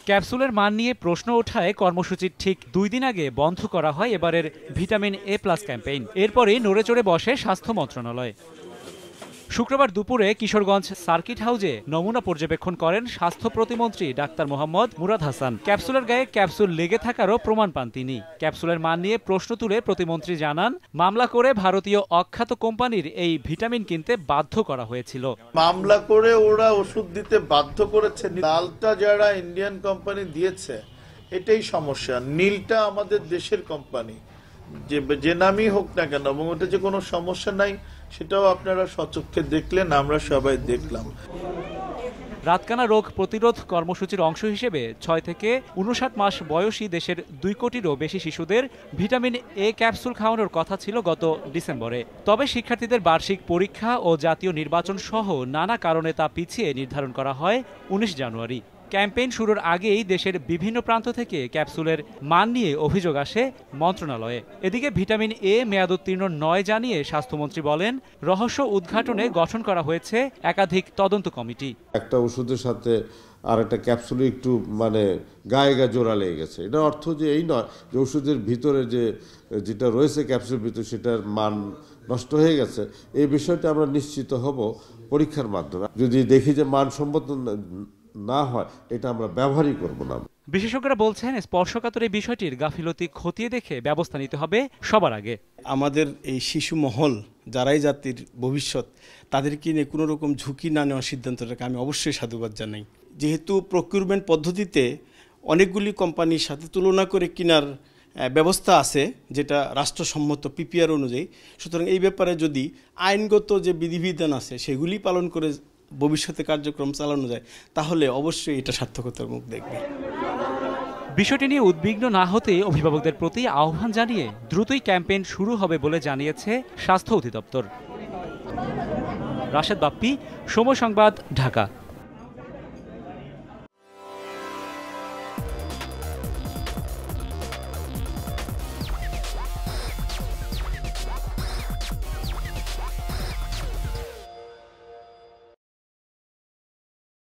ক্যাপসুলের মান নিয়ে প্রশ্ন ওঠায় কর্মসূচির ঠিক 2 দিন আগে বন্ধ করা হয় এবারের ভিটামিন এ প্লাস ক্যাম্পেইন। এরপরই নড়েচড়ে বসে স্বাস্থ্য মন্ত্রণালয়। শুক্রবার দুপুরে কিশোরগঞ্জ সার্কিট হাউজে নমুনা পর্যবেক্ষণ করেন স্বাস্থ্য প্রতিমন্ত্রী ডাক্তার মোহাম্মদ মুরাদ হাসান। ক্যাপসুলের গায়ে ক্যাপসুল লেগে থাকারও প্রমাণ পান তিনি। ক্যাপসুলের মান নিয়ে প্রশ্ন তুলে প্রতিমন্ত্রী জানান, মামলা করে ভারতীয় অখ্যাত কোম্পানির এই ভিটামিন কিনতে বাধ্য করা হয়েছিল। মামলা করে ওরা ওষুধ দিতে বাধ্য করেছে। লালটা যারা ইন্ডিয়ান কোম্পানি দিয়েছে এটাই সমস্যা, নীলটা আমাদের দেশের কোম্পানি, যে নামই হোক না কেন, এবং ওটা যে কোনো সমস্যা নাই সেটাও আপনারা সচক্ষে দেখলেন, আমরা সবাই দেখলাম। রাতকানা রোগ প্রতিরোধ কর্মসূচির অংশ হিসেবে 6 থেকে 59 মাস বয়সী দেশের 2 কোটিরও বেশি শিশুদের ভিটামিন এ ক্যাপসুল খাওয়ানোর কথা ছিল গত ডিসেম্বরে। তবে শিক্ষার্থীদের বার্ষিক পরীক্ষা ও জাতীয় নির্বাচন সহ নানা কারণে তা পিছিয়ে নির্ধারণ করা হয় 19 জানুয়ারি। ক্যাম্পেইন শুরুর আগেই দেশের বিভিন্ন প্রান্ত থেকে ক্যাপসুলের মান নিয়ে অভিযোগ আসে মন্ত্রণালয়ে। এদিকে ভিটামিন এ মেয়াদোত্তীর্ণ নয় জানিয়ে স্বাস্থ্যমন্ত্রী বলেন, রহস্য উদ্ঘাটনে গঠন করা হয়েছে একাধিক তদন্ত কমিটি। একটা ওষুধের সাথে আর একটা ক্যাপসুলে একটু গায়ে জোড়া লেগে গেছে, এটা অর্থ যে এই নয় যে ওষুধের ভিতরে যেটা রয়েছে ক্যাপসুলের ভিতরে সেটার মান নষ্ট হয়ে গেছে। এই বিষয়টা আমরা নিশ্চিত হব পরীক্ষার মাধ্যমে। যদি দেখি যে মানসম্মত না হয়, এটা আমরা ব্যবহারই করব না। বিশেষজ্ঞরা বলছেন, স্পর্শকাতর এই বিষয়টির গাফিলতি খতিয়ে দেখে ব্যবস্থা নিতে হবে সবার আগে। আমাদের এই শিশু মহল যারাই জাতির ভবিষ্যৎ, তাদেরকে নিয়ে কোনো রকম ঝুঁকি না নেওয়ার সিদ্ধান্তটাকে আমি অবশ্যই সাধুবাদ জানাই। যেহেতু প্রকিউরমেন্ট পদ্ধতিতে অনেকগুলি কোম্পানির সাথে তুলনা করে কেনার ব্যবস্থা আছে, যেটা রাষ্ট্রসম্মত পিপিআর অনুযায়ী, সুতরাং এই ব্যাপারে যদি আইনগত যে বিধিবিধান আছে সেগুলি পালন করে ভবিষ্যতে কার্যক্রম চালানো যায়, তাহলে অবশ্যই এটা সার্থকতার মুখ দেখবে। বিষয়টি নিয়ে উদ্বিগ্ন না হতে অভিভাবকদের প্রতি আহ্বান জানিয়ে দ্রুতই ক্যাম্পেইন শুরু হবে বলে জানিয়েছে স্বাস্থ্য অধিদপ্তর। রাশেদ বাপ্পি, সময় সংবাদ, ঢাকা।